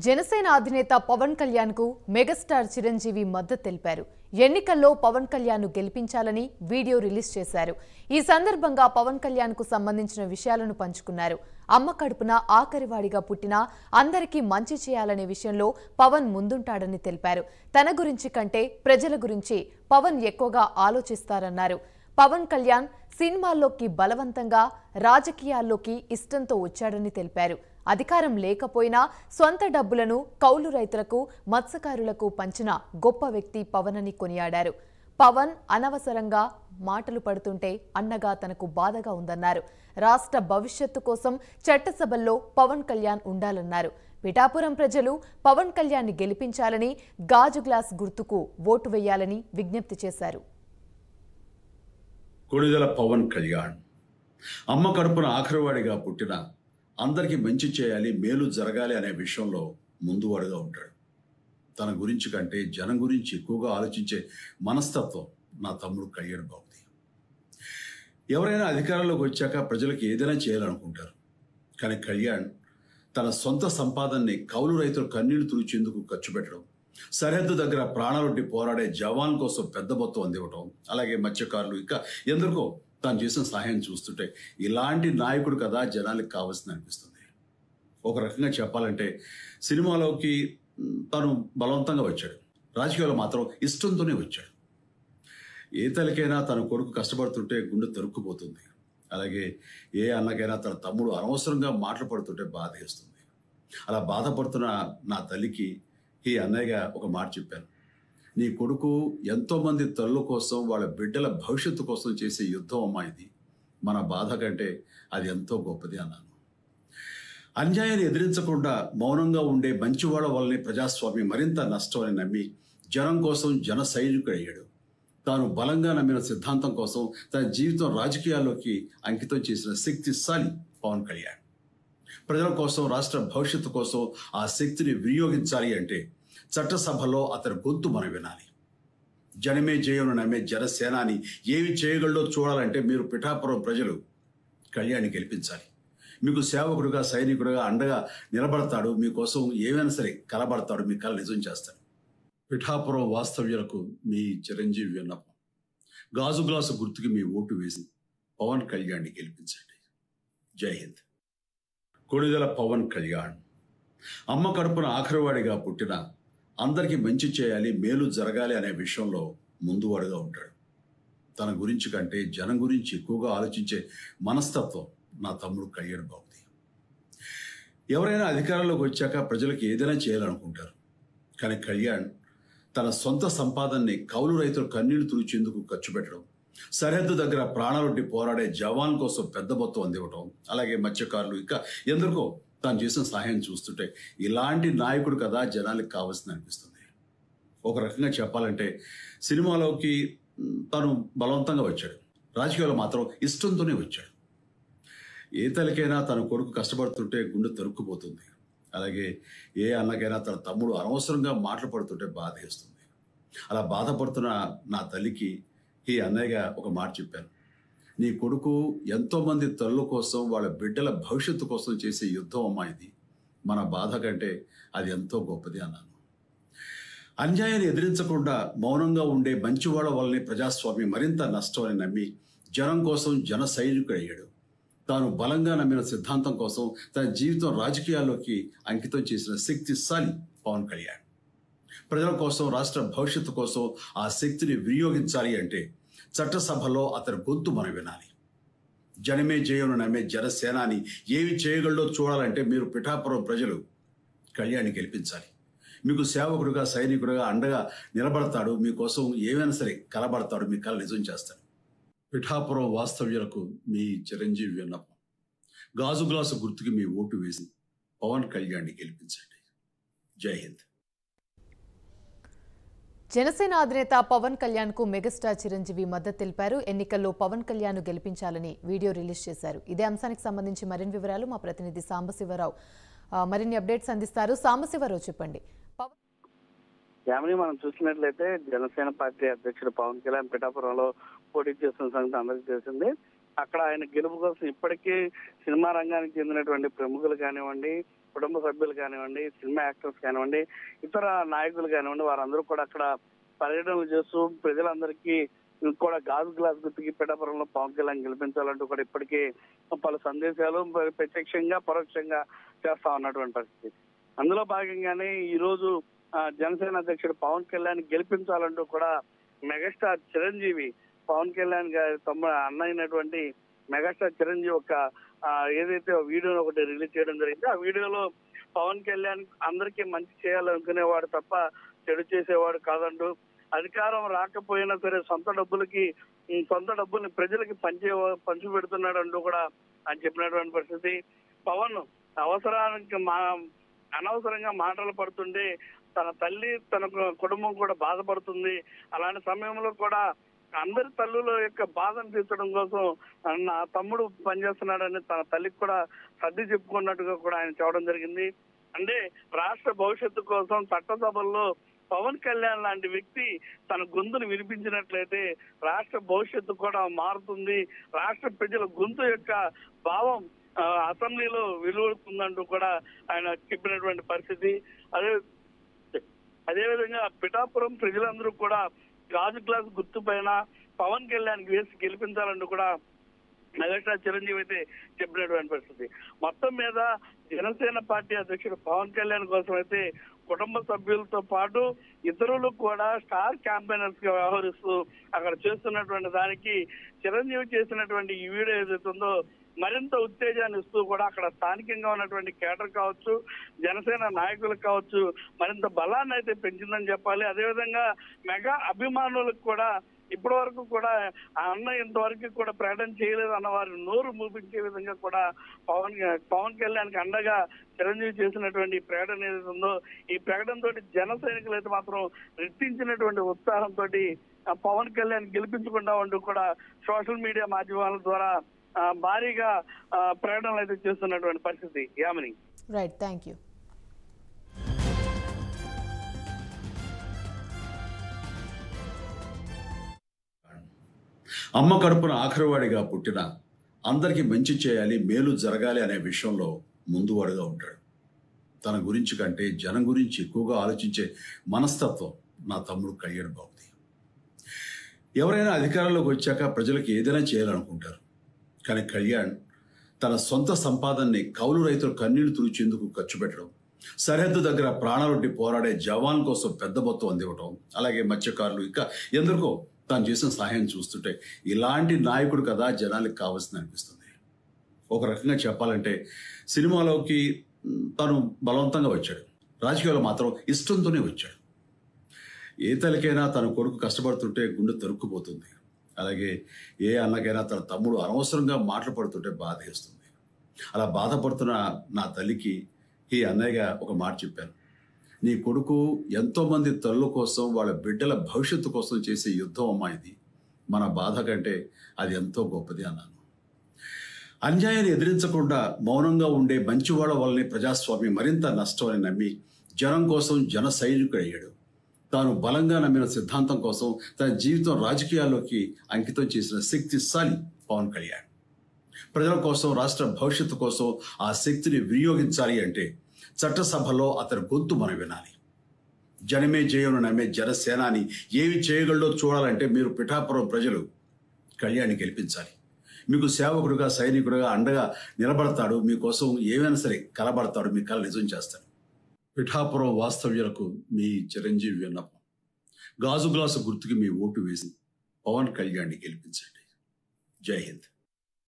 జనసేన అధినేత పవన్ కళ్యాణ్ కు మెగాస్టార్ చిరంజీవి మద్దతు తెలిపారు. ఎన్నికల్లో పవన్ కళ్యాణ్ ను గెలిపించాలని వీడియో రిలీజ్ చేశారు. ఈ సందర్భంగా పవన్ కళ్యాణ్ కు సంబంధించిన విషయాలను పంచుకున్నారు. అమ్మ కడుపున ఆఖరివాడిగా పుట్టిన అందరికీ మంచి చేయాలనే విషయంలో పవన్ ముందుంటాడని తెలిపారు. తన గురించి కంటే ప్రజల గురించి పవన్ ఎక్కువగా ఆలోచిస్తారన్నారు. పవన్ కళ్యాణ్ సినిమాల్లోకి బలవంతంగా రాజకీయాల్లోకి ఇష్టంతో వచ్చాడని తెలిపారు. అధికారం లేకపోయినా సొంత డబ్బులను కౌలు రైతులకు మత్స్యకారులకు పంచిన గొప్ప వ్యక్తి పవన్ అని కొనియాడారు. పవన్ అనవసరంగా మాటలు పడుతుంటే అన్నగా తనకు బాధగా ఉందన్నారు. రాష్ట్ర భవిష్యత్తు కోసం చట్టసభల్లో పవన్ కళ్యాణ్ ఉండాలన్నారు. పిఠాపురం ప్రజలు పవన్ కళ్యాణ్ ని గెలిపించాలని, గాజు గ్లాస్ గుర్తుకు ఓటు వేయాలని విజ్ఞప్తి చేశారు. కొణిదెల పవన్ కళ్యాణ్ అమ్మ కడుపున ఆఖరివాడిగా పుట్టిన అందరికీ మంచి చేయాలి, మేలు జరగాలి అనే విషయంలో ముందువాడుగా ఉంటాడు. తన గురించి కంటే జనం గురించి ఎక్కువగా ఆలోచించే మనస్తత్వం నా తమ్ముడు కళ్యాణ్ బాబుది. ఎవరైనా అధికారంలోకి వచ్చాక ప్రజలకు ఏదైనా చేయాలనుకుంటారు. కానీ కళ్యాణ్ తన సొంత సంపాదనని కౌలు రైతుల కన్నీళ్లు తుడిచేందుకు ఖర్చు పెట్టడం, సరిహద్దు దగ్గర ప్రాణాలొడ్డి పోరాడే జవాన్ కోసం పెద్ద మొత్తం అందివ్వటం, అలాగే మత్స్యకారులు ఇంకా ఎందరికో తాను చేసిన సహాయం చూస్తుంటే ఇలాంటి నాయకుడు కదా జనాలకు కావాల్సింది అనిపిస్తుంది. ఒక రకంగా చెప్పాలంటే సినిమాలోకి తను బలవంతంగా వచ్చాడు, రాజకీయాల్లో మాత్రం ఇష్టంతోనే వచ్చాడు. ఏ తల్లికైనా తన కొడుకు కష్టపడుతుంటే గుండె తరుక్కుపోతుంది. అలాగే ఏ అన్నకైనా తన తమ్ముడు అనవసరంగా మాటలు పడుతుంటే బాధ వేస్తుంది. అలా బాధపడుతున్న నా తల్లికి ఈ అన్నయ్యగా ఒక మాట చెప్పాను. నీ కొడుకు ఎంతోమంది తల్లుల కోసం, వాళ్ళ బిడ్డల భవిష్యత్తు కోసం చేసే యుద్ధం అమ్మా ఇది. మన బాధ కంటే అది ఎంతో గొప్పది అన్నాను. అన్యాయాన్ని ఎదిరించకుండా మౌనంగా ఉండే మంచివాళ్ల వల్లనే ప్రజాస్వామ్యం మరింత నష్టం అని నమ్మి జనం కోసం జన సైనికుడు అయ్యాడు. తాను బలంగా నమ్మిన సిద్ధాంతం కోసం తన జీవితం రాజకీయాల్లోకి అంకితం చేసిన శక్తిశాలి పవన్ కళ్యాణ్. ప్రజల కోసం, రాష్ట్ర భవిష్యత్తు కోసం ఆ శక్తిని వినియోగించాలి అంటే చట్టసభలో అతని గొంతు మనం వినాలి. జనమే జయను నమ్మే జనసేనాని ఏమి చేయగలడో చూడాలంటే మీరు పిఠాపురం ప్రజలు కళ్యాణ్ని గెలిపించాలి. మీకు సేవకుడుగా, సైనికుడుగా అండగా నిలబడతాడు. మీకోసం ఏమైనా సరే కలబడతాడు. మీ కళ నిజం చేస్తాడు. పిఠాపురం వాస్తవ్యులకు మీ చిరంజీవి విన్నపం. గాజు గ్లాసు గుర్తుకి మీ ఓటు వేసి పవన్ కళ్యాణ్ని గెలిపించండి. జై హింద్. కొణిదెల పవన్ కళ్యాణ్ అమ్మ కడుపున ఆఖరివాడిగా పుట్టిన అందరికీ మంచి చేయాలి, మేలు జరగాలి అనే విషయంలో ముందువాడుగా ఉంటాడు. తన గురించి కంటే జనం గురించి ఎక్కువగా ఆలోచించే మనస్తత్వం నా తమ్ముడు కళ్యాణ్ బాబుది. ఎవరైనా అధికారంలోకి వచ్చాక ప్రజలకు ఏదైనా చేయాలనుకుంటారు. కానీ కళ్యాణ్ తన సొంత సంపాదనని కౌలు రైతుల కన్నీళ్లు తుడిచేందుకు ఖర్చు పెట్టడం, సరిహద్దు దగ్గర ప్రాణాలొడ్డి పోరాడే జవాన్ కోసం పెద్ద మొత్తం అందివ్వటం, అలాగే మత్స్యకారులు ఇంకా ఎందరికో తాను చేసిన సహాయం చూస్తుంటే ఇలాంటి నాయకుడు కదా జనాలకు కావాల్సింది అనిపిస్తుంది. ఒక రకంగా చెప్పాలంటే సినిమాలోకి తను బలవంతంగా వచ్చాడు, రాజకీయాల్లో మాత్రం ఇష్టంతోనే వచ్చాడు. ఏ తల్లికైనా తన కొడుకు కష్టపడుతుంటే గుండె తరుక్కుపోతుంది. అలాగే ఏ అన్నకైనా తన తమ్ముడు అనవసరంగా మాటలు పడుతుంటే బాధ వేస్తుంది. అలా బాధపడుతున్న నా తల్లికి ఈ అన్నయ్యగా ఒక మాట చెప్పాను. నీ కొడుకు ఎంతోమంది తల్లుల కోసం, వాళ్ళ బిడ్డల భవిష్యత్తు కోసం చేసే యుద్ధం అమ్మా ఇది. మన బాధ కంటే అది ఎంతో గొప్పది అన్నాను. అన్యాయాన్ని ఎదిరించకుండా మౌనంగా ఉండే మంచివాళ్ల వల్లనే ప్రజాస్వామ్యం మరింత నష్టం అని నమ్మి జనం కోసం జన సైనికుడు అయ్యాడు. తాను బలంగా నమ్మిన సిద్ధాంతం కోసం తన జీవితం రాజకీయాల్లోకి అంకితం చేసిన శక్తిశాలి పవన్ కళ్యాణ్. ప్రజల కోసం, రాష్ట్ర భవిష్యత్తు కోసం ఆ శక్తిని వినియోగించాలి అంటే చట్టసభలో అతని గొంతు మనం వినాలి. జనమే జయను నమ్మే జనసేనాని ఏమి చేయగలడో చూడాలంటే మీరు పిఠాపురం ప్రజలు కళ్యాణ్ని గెలిపించాలి. మీకు సేవకుడుగా, సైనికుడుగా అండగా నిలబడతాడు. మీకోసం ఏమైనా సరే కలబడతాడు. మీ కళ నిజం చేస్తాడు. పిఠాపురం వాస్తవ్యులకు మీ చిరంజీవి విన్నపం. గాజు గ్లాసు గుర్తుకి మీ ఓటు వేసి పవన్ కళ్యాణ్ని గెలిపించండి. జై హింద్. జనసేన అధినేత పవన్ కళ్యాణ్ కు మెగాస్టార్ చిరంజీవి మద్దతు తెలిపారు. ఎన్నికల్లో పవన్ కళ్యాణ్ ను గెలిపించాలని వీడియో రిలీజ్ చేశారు. ఇదే అంశానికి సంబంధించి మరిన్ని వివరాలు మా ప్రతినిధి సాంబశివరావు మరిన్ని అప్డేట్స్ అందిస్తారు. సాంబశివరావు చెప్పండి. మనం చూసినట్లయితే జనసేన పార్టీ అధ్యక్షుడు పవన్ కళ్యాణ్ పిఠాపురంలో పోటీ చేస్తున్న సంగతి అందరికీ తెలిసింది. అక్కడ ఆయన గెలుపు కోసం ఇప్పటికీ సినిమా రంగానికి చెందినటువంటి ప్రముఖులు కానివ్వండి, కుటుంబ సభ్యులు కానివ్వండి, సినిమా యాక్టర్స్ కానివ్వండి, ఇతర నాయకులు కానివ్వండి, వారందరూ కూడా అక్కడ పర్యటనలు చేస్తూ ప్రజలందరికీ కూడా గాజు గ్లాస్ గుర్తుకి పిఠాపురంలో పవన్ కళ్యాణ్ గెలిపించాలంటూ కూడా ఇప్పటికే పలు సందేశాలు ప్రత్యక్షంగా పరోక్షంగా చేస్తా ఉన్నటువంటి పరిస్థితి. అందులో భాగంగానే ఈ రోజు జనసేన అధ్యక్షుడు పవన్ కళ్యాణ్ గెలిపించాలంటూ కూడా మెగాస్టార్ చిరంజీవి పవన్ కళ్యాణ్ గారి అన్న అయినటువంటి మెగాస్టార్ చిరంజీవి ఒక ఏదైతే వీడియోని ఒకటి రిలీజ్ చేయడం జరిగింది. ఆ వీడియోలో పవన్ కళ్యాణ్ అందరికీ మంచి చేయాలనుకునేవాడు తప్ప చెడు చేసేవాడు కాదంటూ, అధికారం రాకపోయినా సరే సొంత డబ్బుల్ని ప్రజలకి పంచి పెడుతున్నాడు అంటూ కూడా ఆయన చెప్పినటువంటి పరిస్థితి. పవన్ అనవసరంగా మాటలు పడుతుంటే తన తల్లి తన కుటుంబం కూడా బాధపడుతుంది. అలాంటి సమయంలో కూడా అందరి తల్లుల యొక్క బాధను తీర్చడం కోసం నా తమ్ముడు పనిచేస్తున్నాడని తన తల్లికి కూడా సర్ది చెప్పుకున్నట్టుగా కూడా ఆయన చెప్పడం జరిగింది. అంటే రాష్ట్ర భవిష్యత్తు కోసం చట్టసభల్లో పవన్ కళ్యాణ్ లాంటి వ్యక్తి తన గొంతును వినిపించినట్లయితే రాష్ట్ర భవిష్యత్తు కూడా మారుతుంది, రాష్ట్ర ప్రజల గొంతు యొక్క భావం అసెంబ్లీలో వెలువడుతుందంటూ కూడా ఆయన చెప్పినటువంటి పరిస్థితి. అదేవిధంగా పిఠాపురం ప్రజలందరూ కూడా గాజు గ్లాస్ గుర్తు పైన పవన్ కళ్యాణ్ వేసి గెలిపించాలంటూ కూడా మెగాస్టార్ చిరంజీవి అయితే చెప్పినటువంటి పరిస్థితి. మొత్తం మీద జనసేన పార్టీ అధ్యక్షుడు పవన్ కళ్యాణ్ కోసం అయితే కుటుంబ సభ్యులతో పాటు ఇతరులు కూడా స్టార్ క్యాంపెయినర్స్ గా వ్యవహరిస్తూ అక్కడ చేస్తున్నటువంటి దానికి చిరంజీవి చేసినటువంటి ఈ వీడియో ఏదైతే ఉందో మరింత ఉత్తేజాన్ని ఇస్తూ కూడా అక్కడ స్థానికంగా ఉన్నటువంటి కేడర్ కావచ్చు, జనసేన నాయకులకు కావచ్చు మరింత బలాన్ని అయితే పెంచిందని చెప్పాలి. అదేవిధంగా మెగా అభిమానులకు కూడా ఇప్పటి వరకు కూడా ఆ అన్న ఇంతవరకు కూడా ప్రకటన చేయలేదు అన్న వారి నోరు మూపించే విధంగా కూడా పవన్ కళ్యాణ్కి అండగా చిరంజీవి చేసినటువంటి ప్రకటన ఏదైతే ఉందో ఈ ప్రకటనతో జన సైనికులు అయితే మాత్రం రెట్టించినటువంటి ఉత్సాహంతో పవన్ కళ్యాణ్ గెలిపించుకుంటా ఉంటూ కూడా సోషల్ మీడియా మాధ్యమాల ద్వారా భారీగా ప్రకటనలు అయితే చేస్తున్నటువంటి పరిస్థితి. యామిని. Right, thank you. అమ్మ కడుపున ఆఖరివాడిగా పుట్టిన అందరికీ మంచి చేయాలి, మేలు జరగాలి అనే విషయంలో ముందువాడుగా ఉంటాడు. తన గురించి కంటే జనం గురించి ఎక్కువగా ఆలోచించే మనస్తత్వం నా తమ్ముడు కళ్యాణ్ బాబుది. ఎవరైనా అధికారంలోకి వచ్చాక ప్రజలకు ఏదైనా చేయాలనుకుంటారు. కానీ కళ్యాణ్ తన సొంత సంపాదనని కౌలు రైతులు కన్నీళ్లు తుడిచేందుకు ఖర్చు పెట్టడం, సరిహద్దు దగ్గర ప్రాణాలొడ్డి పోరాడే జవాన్ కోసం పెద్ద మొత్తం అందివ్వటం, అలాగే మత్స్యకారులు ఇంకా ఎందరికో తాను చేసిన సహాయం చూస్తుంటే ఇలాంటి నాయకుడు కదా జనాలకు కావాల్సింది అనిపిస్తుంది. ఒక రకంగా చెప్పాలంటే సినిమాలోకి తను బలవంతంగా వచ్చాడు, రాజకీయాల్లో మాత్రం ఇష్టంతోనే వచ్చాడు. ఏ తల్లికైనా తన కొడుకు కష్టపడుతుంటే గుండె తరుక్కుపోతుంది. అలాగే ఏ అన్నకైనా తన తమ్ముడు అనవసరంగా మాటలు పడుతుంటే బాధ వేస్తుంది. అలా బాధపడుతున్న నా తల్లికి ఈ అన్నయ్యగా ఒక మాట చెప్పాను. నీ కొడుకు ఎంతోమంది తల్లుల కోసం వాళ్ళ బిడ్డల భవిష్యత్తు కోసం చేసే యుద్ధం అమ్మా ఇది. మన బాధ కంటే అది ఎంతో గొప్పది అన్నాను. అన్యాయాన్ని ఎదిరించకుండా మౌనంగా ఉండే మంచివాళ్ళ వల్లనే ప్రజాస్వామ్యం మరింత నష్టం అని నమ్మి జనం కోసం జన సైనికుడు అయ్యాడు. తాను బలంగా నమ్మిన సిద్ధాంతం కోసం తన జీవితం రాజకీయాల్లోకి అంకితం చేసిన శక్తిశాలి పవన్ కళ్యాణ్. ప్రజల కోసం, రాష్ట్ర భవిష్యత్తు కోసం ఆ శక్తిని వినియోగించాలి అంటే చట్టసభలో అతని గొంతు మనం వినాలి. జనమే జయను నమ్మే జనసేనాని ఏమి చేయగలడో చూడాలంటే మీరు పిఠాపురం ప్రజలు కళ్యాణ్ని గెలిపించాలి. మీకు సేవకుడుగా, సైనికుడుగా అండగా నిలబడతాడు. మీకోసం ఏమైనా సరే కలబడతాడు. మీ కళ నిజం చేస్తాడు. పిఠాపురం వాస్తవ్యులకు మీ చిరంజీవి విన్నపం, గాజు గ్లాసు గుర్తుకి మీ ఓటు వేసి పవన్ కళ్యాణ్ని గెలిపించండి. జై హింద్.